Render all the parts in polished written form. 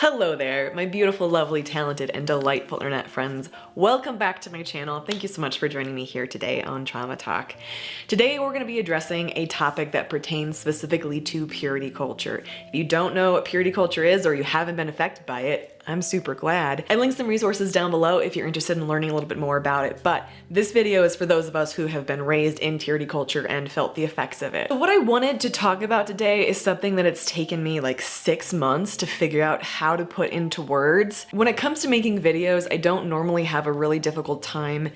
Hello there, my beautiful, lovely, talented, and delightful internet friends. Welcome back to my channel. Thank you so much for joining me here today on Trauma Talk. Today we're going to be addressing a topic that pertains specifically to purity culture. If you don't know what purity culture is or you haven't been affected by it, I'm super glad. I linked some resources down below if you're interested in learning a little bit more about it, but this video is for those of us who have been raised in purity culture and felt the effects of it. So what I wanted to talk about today is something that it's taken me like 6 months to figure out how to put into words. When it comes to making videos, I don't normally have a really difficult time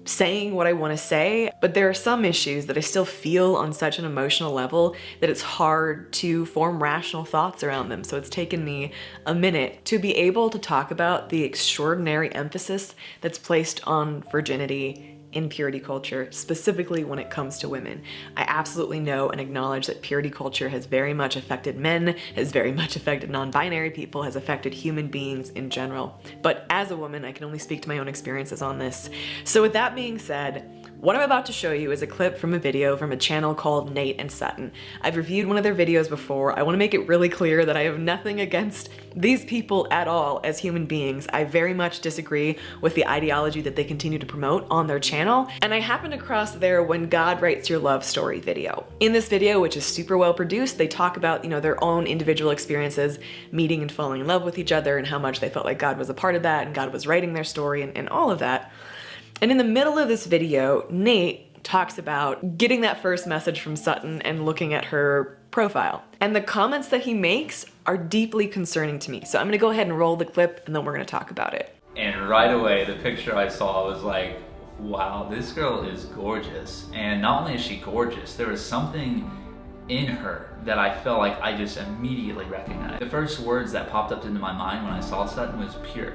saying what I want to say, but there are some issues that I still feel on such an emotional level that it's hard to form rational thoughts around them. So it's taken me a minute to be able to talk about the extraordinary emphasis that's placed on virginity in purity culture, specifically when it comes to women. I absolutely know and acknowledge that purity culture has very much affected men, has very much affected non-binary people, has affected human beings in general. But as a woman, I can only speak to my own experiences on this. So with that being said, what I'm about to show you is a clip from a video from a channel called Nate and Sutton. I've reviewed one of their videos before. I want to make it really clear that I have nothing against these people at all as human beings. I very much disagree with the ideology that they continue to promote on their channel, and I happened across their When God Writes Your Love Story video. In this video, which is super well produced, they talk about, their own individual experiences meeting and falling in love with each other and how much they felt like God was a part of that and God was writing their story and all of that. And in the middle of this video, Nate talks about getting that first message from Sutton and looking at her profile. And the comments that he makes are deeply concerning to me. So I'm gonna go ahead and roll the clip and then we're gonna talk about it. And right away, the picture I saw was like, wow, this girl is gorgeous. And not only is she gorgeous, there was something in her that I felt like I just immediately recognized. The first words that popped up into my mind when I saw Sutton was pure.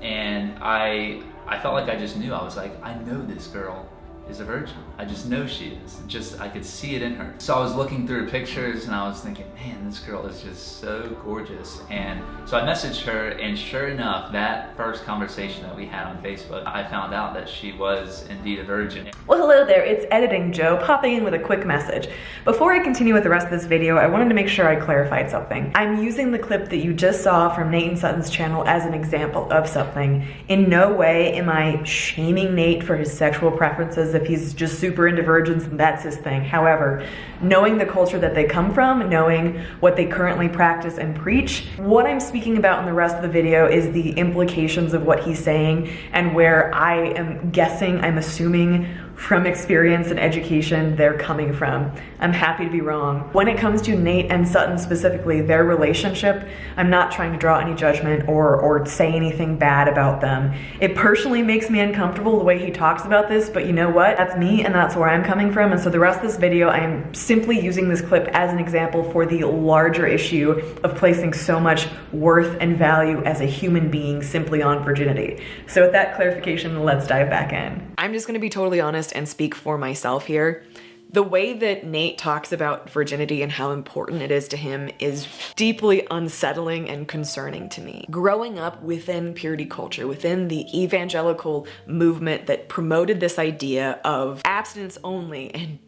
And I felt like I just knew. I was like, I know this girl is a virgin. I just know she is. I could see it in her. So I was looking through pictures and I was thinking, man, this girl is just so gorgeous. And so I messaged her, and sure enough, that first conversation that we had on Facebook, I found out that she was indeed a virgin. Well, hello there, it's Editing Joe popping in with a quick message. Before I continue with the rest of this video, I wanted to make sure I clarified something. I'm using the clip that you just saw from Nate and Sutton's channel as an example of something. In no way am I shaming Nate for his sexual preferences. If he's just super into virgins, then that's his thing. However, knowing the culture that they come from, knowing what they currently practice and preach, what I'm speaking about in the rest of the video is the implications of what he's saying and where I am guessing, I'm assuming from experience and education they're coming from. I'm happy to be wrong. When it comes to Nate and Sutton specifically, their relationship, I'm not trying to draw any judgment or say anything bad about them. It personally makes me uncomfortable the way he talks about this, but you know what? That's me and that's where I'm coming from, and so the rest of this video, I am simply using this clip as an example for the larger issue of placing so much worth and value as a human being simply on virginity. So with that clarification, let's dive back in. I'm just gonna be totally honest and speak for myself here. The way that Nate talks about virginity and how important it is to him is deeply unsettling and concerning to me. Growing up within purity culture, within the evangelical movement that promoted this idea of abstinence only and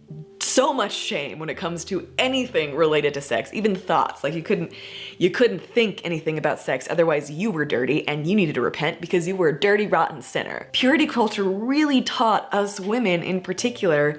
so much shame when it comes to anything related to sex, even thoughts. Like you couldn't think anything about sex, otherwise you were dirty and you needed to repent because you were a dirty, rotten sinner. Purity culture really taught us women in particular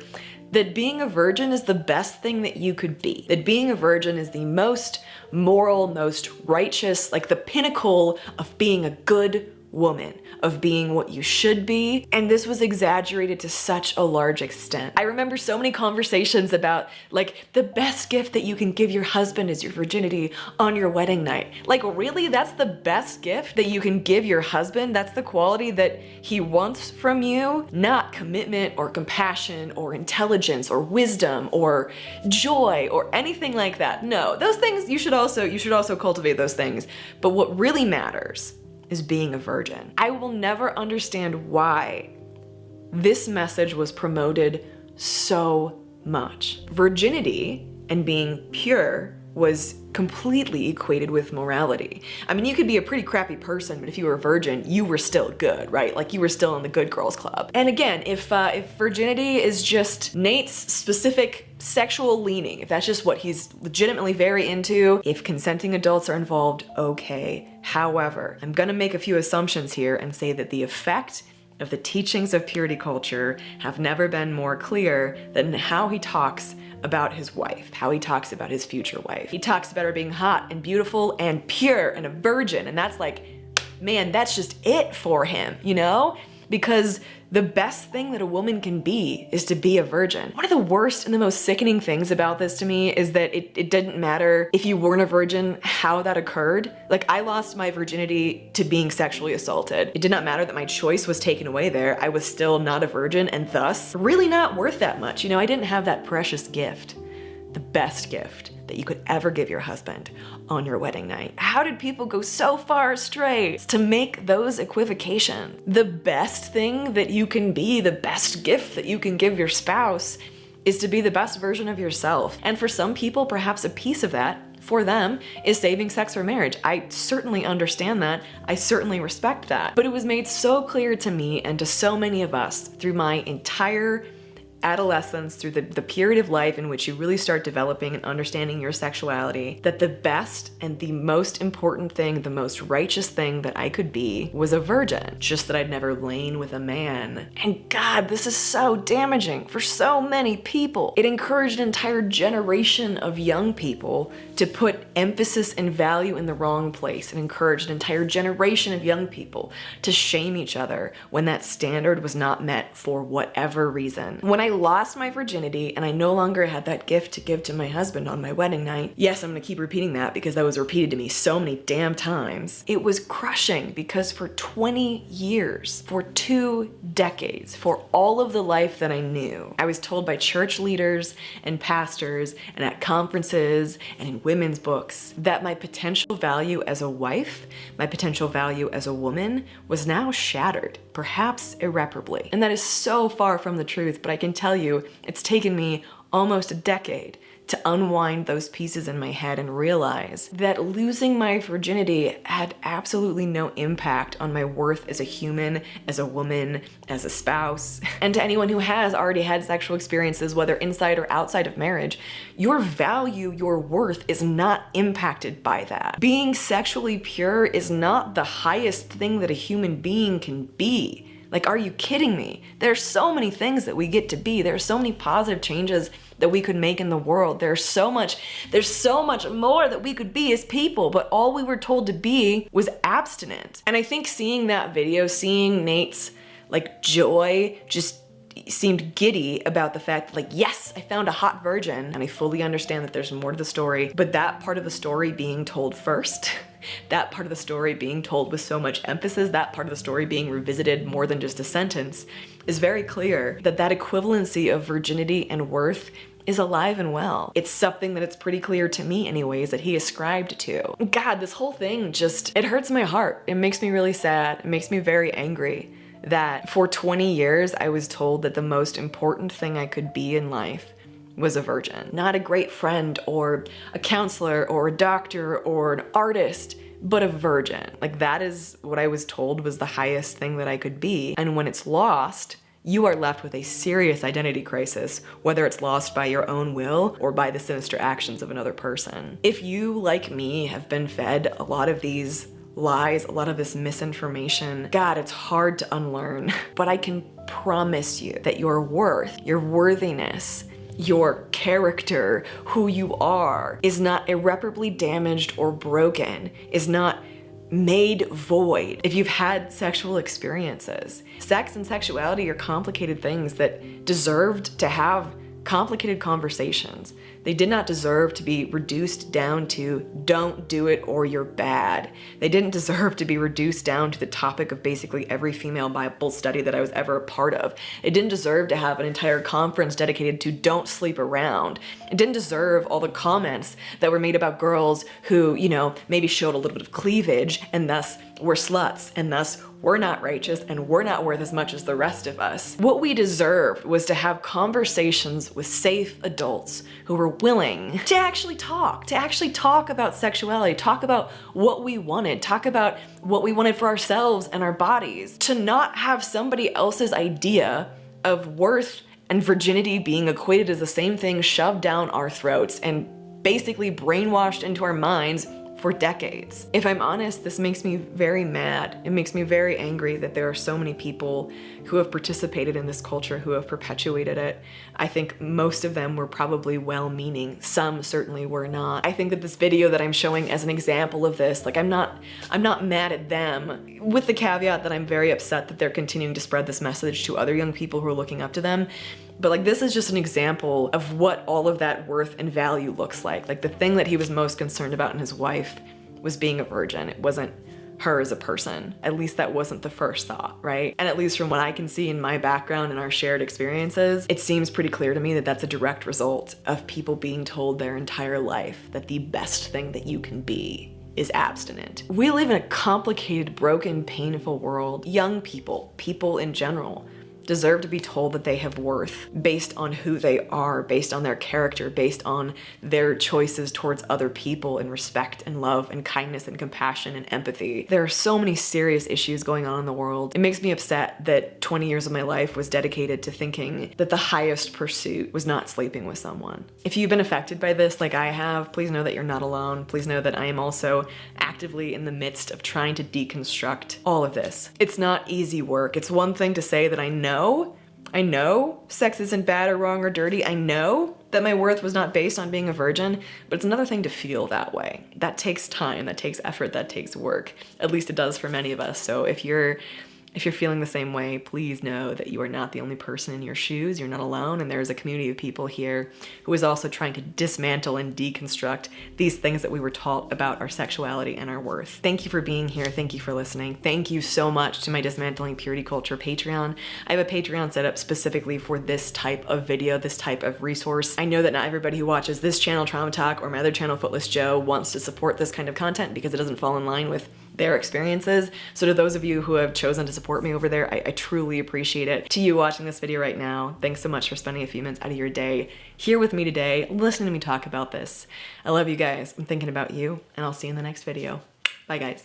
that being a virgin is the best thing that you could be. That being a virgin is the most moral, most righteous, like the pinnacle of being a good woman, of being what you should be, and this was exaggerated to such a large extent. I remember so many conversations about like the best gift that you can give your husband is your virginity on your wedding night. Like really, that's the best gift that you can give your husband? That's the quality that he wants from you? Not commitment or compassion or intelligence or wisdom or joy or anything like that. No, those things you should also cultivate those things. But what really matters is being a virgin. I will never understand why this message was promoted so much. Virginity and being pure was completely equated with morality. I mean, you could be a pretty crappy person, but if you were a virgin, you were still good, right? Like you were still in the good girls club. And again, if virginity is just Nate's specific sexual leaning, if that's just what he's legitimately very into, if consenting adults are involved, okay. However, I'm gonna make a few assumptions here and say that the effect of the teachings of purity culture have never been more clear than how he talks about his wife, how he talks about his future wife. He talks about her being hot and beautiful and pure and a virgin, and that's like, man, that's just it for him, you know? Because the best thing that a woman can be is to be a virgin. One of the worst and the most sickening things about this to me is that it didn't matter if you weren't a virgin, how that occurred. Like, I lost my virginity to being sexually assaulted. It did not matter that my choice was taken away there. I was still not a virgin and thus really not worth that much. You know, I didn't have that precious gift, the best gift that you could ever give your husband on your wedding night. How did people go so far astray to make those equivocations? The best thing that you can be, the best gift that you can give your spouse is to be the best version of yourself. And for some people, perhaps a piece of that for them is saving sex for marriage. I certainly understand that. I certainly respect that. But it was made so clear to me and to so many of us through my entire adolescence, through the period of life in which you really start developing and understanding your sexuality, that the best and the most important thing, the most righteous thing that I could be was a virgin. Just that I'd never lain with a man. And God, this is so damaging for so many people. It encouraged an entire generation of young people to put emphasis and value in the wrong place. It encouraged an entire generation of young people to shame each other when that standard was not met for whatever reason. When I lost my virginity and I no longer had that gift to give to my husband on my wedding night, yes, I'm gonna keep repeating that because that was repeated to me so many damn times, it was crushing because for 20 years, for 2 decades, for all of the life that I knew, I was told by church leaders and pastors and at conferences and in women's books that my potential value as a wife, my potential value as a woman was now shattered, perhaps irreparably. And that is so far from the truth, but I can tell you it's taken me almost a decade to unwind those pieces in my head and realize that losing my virginity had absolutely no impact on my worth as a human, as a woman, as a spouse. And to anyone who has already had sexual experiences, whether inside or outside of marriage, your value, your worth is not impacted by that. Being sexually pure is not the highest thing that a human being can be. Like, are you kidding me? There's so many things that we get to be. There's so many positive changes that we could make in the world. There's so much more that we could be as people, but all we were told to be was abstinent. And I think seeing that video, seeing Nate's like joy, just seemed giddy about the fact that, like, yes, I found a hot virgin. And I fully understand that there's more to the story, but that part of the story being told first, that part of the story being told with so much emphasis, that part of the story being revisited more than just a sentence, is very clear that that equivalency of virginity and worth is alive and well. It's something that it's pretty clear to me anyways that he ascribed to. God, this whole thing just, it hurts my heart. It makes me really sad. It makes me very angry that for 20 years I was told that the most important thing I could be in life was a virgin. Not a great friend or a counselor or a doctor or an artist, but a virgin. Like, that is what I was told was the highest thing that I could be. And when it's lost, you are left with a serious identity crisis, whether it's lost by your own will or by the sinister actions of another person. If you, like me, have been fed a lot of these lies, a lot of this misinformation, God, it's hard to unlearn. But I can promise you that your worth, your worthiness, your character, who you are, is not irreparably damaged or broken, is not made void if you've had sexual experiences. Sex and sexuality are complicated things that deserved to have complicated conversations. They did not deserve to be reduced down to don't do it or you're bad. They didn't deserve to be reduced down to the topic of basically every female Bible study that I was ever a part of. It didn't deserve to have an entire conference dedicated to don't sleep around. It didn't deserve all the comments that were made about girls who, you know, maybe showed a little bit of cleavage and thus were sluts and thus we're not righteous and we're not worth as much as the rest of us. What we deserved was to have conversations with safe adults who were willing to actually talk about sexuality, talk about what we wanted, talk about what we wanted for ourselves and our bodies, to not have somebody else's idea of worth and virginity being equated as the same thing shoved down our throats and basically brainwashed into our minds for decades. If I'm honest, this makes me very mad. It makes me very angry that there are so many people who have participated in this culture, who have perpetuated it. I think most of them were probably well-meaning. Some certainly were not. I think that this video that I'm showing as an example of this, like I'm not mad at them, with the caveat that I'm very upset that they're continuing to spread this message to other young people who are looking up to them. But like, this is just an example of what all of that worth and value looks like. Like, the thing that he was most concerned about in his wife was being a virgin. It wasn't her as a person. At least that wasn't the first thought, right? And at least from what I can see in my background and our shared experiences, it seems pretty clear to me that that's a direct result of people being told their entire life that the best thing that you can be is abstinent. We live in a complicated, broken, painful world. Young people, people in general, deserve to be told that they have worth based on who they are, based on their character, based on their choices towards other people and respect and love and kindness and compassion and empathy. There are so many serious issues going on in the world. It makes me upset that 20 years of my life was dedicated to thinking that the highest pursuit was not sleeping with someone. If you've been affected by this like I have, please know that you're not alone. Please know that I am also actively in the midst of trying to deconstruct all of this. It's not easy work. It's one thing to say that I know sex isn't bad or wrong or dirty. I know that my worth was not based on being a virgin, but it's another thing to feel that way. That takes time, that takes effort, that takes work. At least it does for many of us. So if you're feeling the same way, please know that you are not the only person in your shoes. You're not alone, and there's a community of people here who is also trying to dismantle and deconstruct these things that we were taught about our sexuality and our worth. Thank you for being here. Thank you for listening. Thank you so much to my Dismantling Purity Culture Patreon. I have a Patreon set up specifically for this type of video, this type of resource. I know that not everybody who watches this channel, Trauma Talk, or my other channel, Footless Joe, wants to support this kind of content because it doesn't fall in line with their experiences. So to those of you who have chosen to support me over there, I truly appreciate it. To you watching this video right now, thanks so much for spending a few minutes out of your day here with me today, listening to me talk about this. I love you guys. I'm thinking about you, and I'll see you in the next video. Bye, guys.